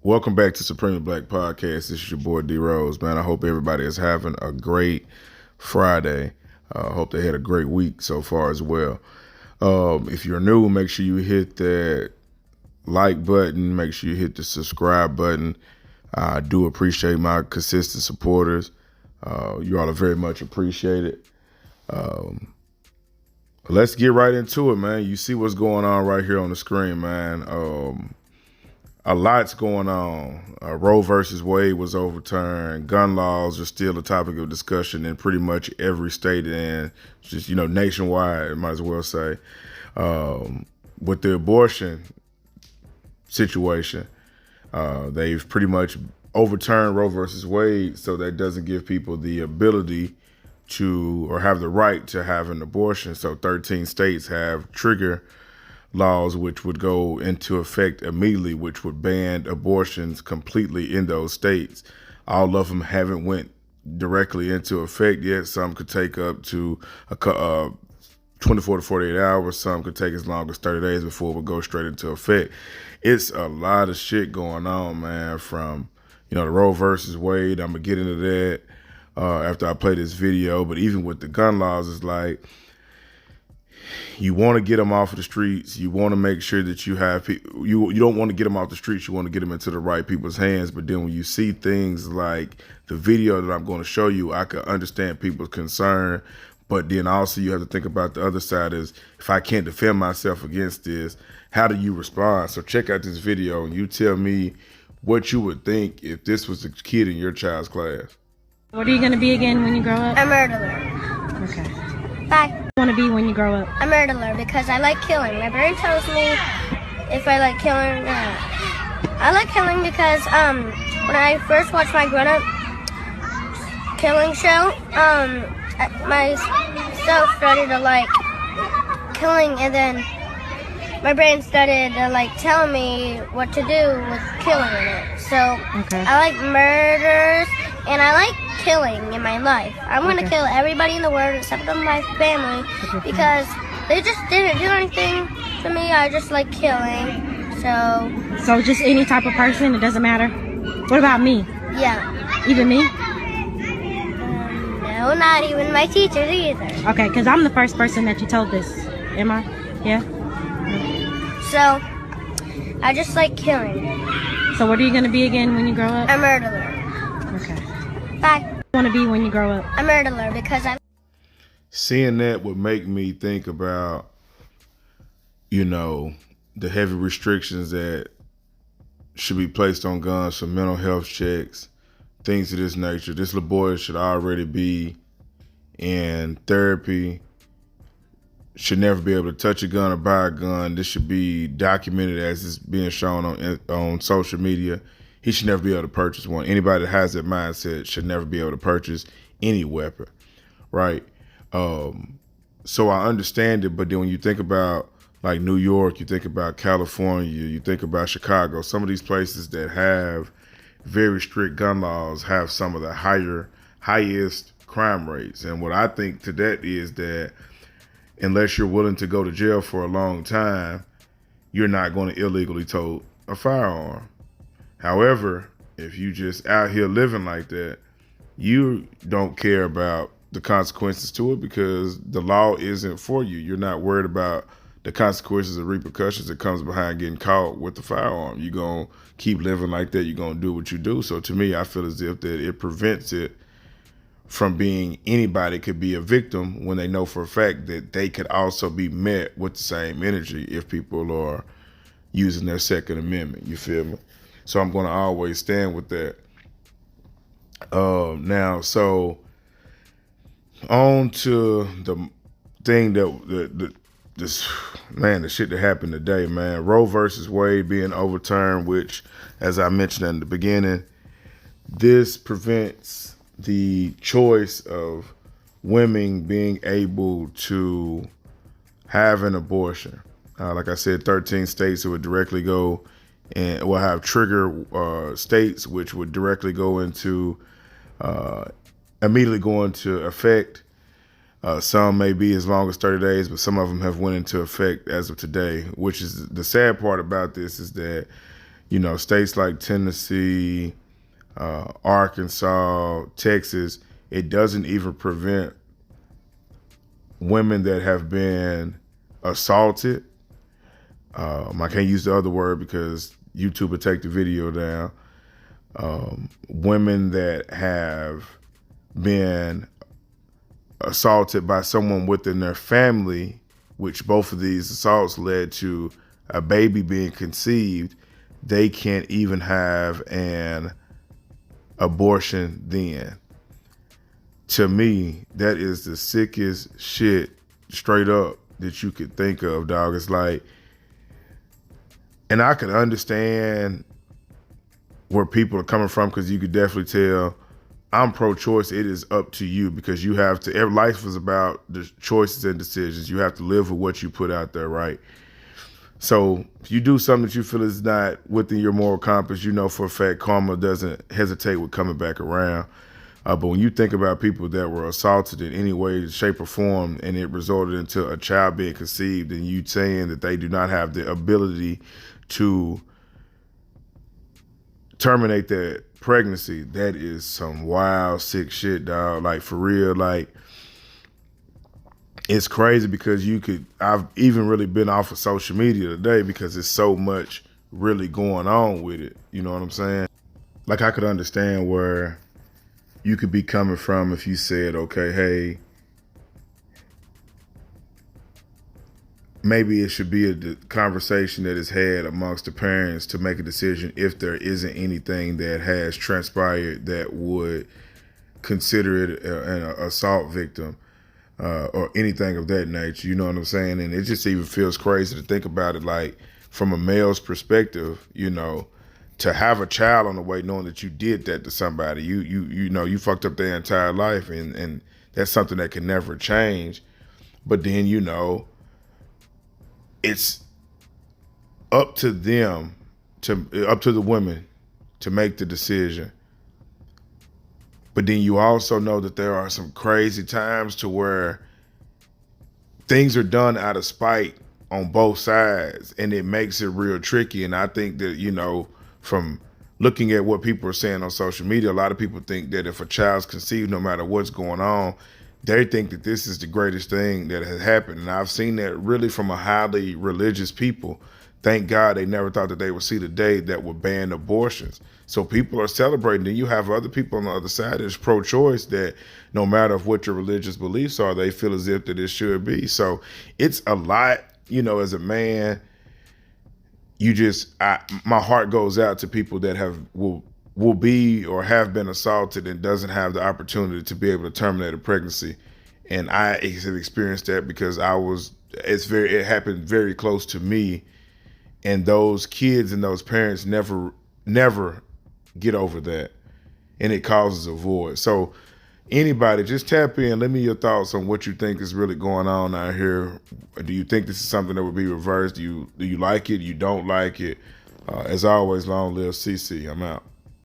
Welcome back to Supreme Black Podcast. This is your boy D Rose, man. I hope everybody is having a great Friday. I hope they had a great week so far as well. If you're new, make sure you hit that like button. Make sure you hit the subscribe button. I do appreciate my consistent supporters. You all are very much appreciated. Let's get right into it, man. You see what's going on right here on the screen, man. A lot's going on. Roe versus Wade was overturned. Gun laws are still a topic of discussion in pretty much every state and just, nationwide, might as well say. With the abortion situation, they've pretty much overturned Roe versus Wade, so that doesn't give people the ability to or have the right to have an abortion. So 13 states have trigger laws which would go into effect immediately, which would ban abortions completely in those states. All of them haven't went directly into effect yet. Some could take up to 24 to 48 hours. Some could take as long as 30 days before it would go straight into effect. It's a lot of shit going on, man, from, the Roe versus Wade. I'm going to get into that after I play this video. But even with the gun laws, it's like, you want to get them off of the streets. You want to make sure that you have people. You don't want to get them off the streets. You want to get them into the right people's hands. But then when you see things like the video that I'm going to show you, I can understand people's concern. But then also you have to think about the other side is, if I can't defend myself against this, how do you respond? So check out this video and you tell me what you would think if this was a kid in your child's class. What are you going to be again when you grow up? A murderer. Okay. Bye. Want to be when you grow up? A murderer because I like killing. My brain tells me if I like killing or not. I like killing because when I first watched my grown-up killing show, myself started to like killing, and then my brain started to like telling me what to do with killing in it. So I like murders and I like killing in my life. I'm going to kill everybody in the world except for my family because they just didn't do anything to me. I just like killing. So just any type of person, it doesn't matter? What about me? Yeah. Even me? No, not even my teachers either. Okay, because I'm the first person that you told this. Am I? Yeah? So I just like killing. So what are you going to be again when you grow up? A murderer. Okay. Bye. Want to be when you grow up? A murderer because I... Seeing that would make me think about, the heavy restrictions that should be placed on guns for mental health checks, things of this nature. This little boy should already be in therapy, should never be able to touch a gun or buy a gun. This should be documented as it's being shown on social media. He should never be able to purchase one. Anybody that has that mindset should never be able to purchase any weapon, right? So I understand it, but then when you think about like New York, you think about California, you think about Chicago, some of these places that have very strict gun laws have some of the highest crime rates. And what I think to that is that unless you're willing to go to jail for a long time, you're not going to illegally tote a firearm. However, if you just out here living like that, you don't care about the consequences to it because the law isn't for you. You're not worried about the consequences and repercussions that comes behind getting caught with the firearm. You're going to keep living like that. You're going to do what you do. So to me, I feel as if that it prevents it from being anybody could be a victim when they know for a fact that they could also be met with the same energy if people are using their Second Amendment. You feel me? So I'm going to always stand with that. Now, so on to the thing that the shit that happened today, man. Roe versus Wade being overturned, which, as I mentioned in the beginning, this prevents the choice of women being able to have an abortion. Like I said, 13 states that would directly go and will have trigger states, which would directly go into immediately go into effect. Some may be as long as 30 days, but some of them have went into effect as of today, which is the sad part about this is that, You know, states like Tennessee, Arkansas, Texas, it doesn't even prevent women that have been assaulted. I can't use the other word because YouTube will take the video down. Women that have been assaulted by someone within their family, which both of these assaults led to a baby being conceived, they can't even have an abortion then. To me, that is the sickest shit straight up that you could think of, dog. It's like, and I can understand where people are coming from, because you could definitely tell I'm pro-choice. It is up to you, because you have to, life is about the choices and decisions. You have to live with what you put out there, right? So if you do something that you feel is not within your moral compass, you know for a fact karma doesn't hesitate with coming back around. But when you think about people that were assaulted in any way, shape, or form, and it resulted into a child being conceived, and you saying that they do not have the ability to terminate that pregnancy, that is some wild, sick shit, dog. Like, for real, like, it's crazy because I've even really been off of social media today because there's so much really going on with it. You know what I'm saying? Like, I could understand where you could be coming from if you said, okay, hey, maybe it should be a conversation that is had amongst the parents to make a decision if there isn't anything that has transpired that would consider it an assault victim or anything of that nature. You know what I'm saying? And it just even feels crazy to think about it, like, from a male's perspective, you know, to have a child on the way knowing that you did that to somebody. You know, you fucked up their entire life, and that's something that can never change. But then, you know, it's up to them, up to the women to make the decision. But then you also know that there are some crazy times to where things are done out of spite on both sides, and it makes it real tricky. And I think that, you know, from looking at what people are saying on social media, a lot of people think that if a child's conceived, no matter what's going on, they think that this is the greatest thing that has happened. And I've seen that really from a highly religious people. Thank God they never thought that they would see the day that would ban abortions. So people are celebrating. Then you have other people on the other side that's pro-choice, that no matter what your religious beliefs are, they feel as if that it should be. So it's a lot, you know, as a man. My heart goes out to people that will be or have been assaulted and doesn't have the opportunity to be able to terminate a pregnancy. And I have experienced that because it happened very close to me, and those kids and those parents never get over that, and it causes a void. So anybody, just tap in. Let me your thoughts on what you think is really going on out here. Do you think this is something that would be reversed? Do you like it? You don't like it? As always, long live CC. I'm out.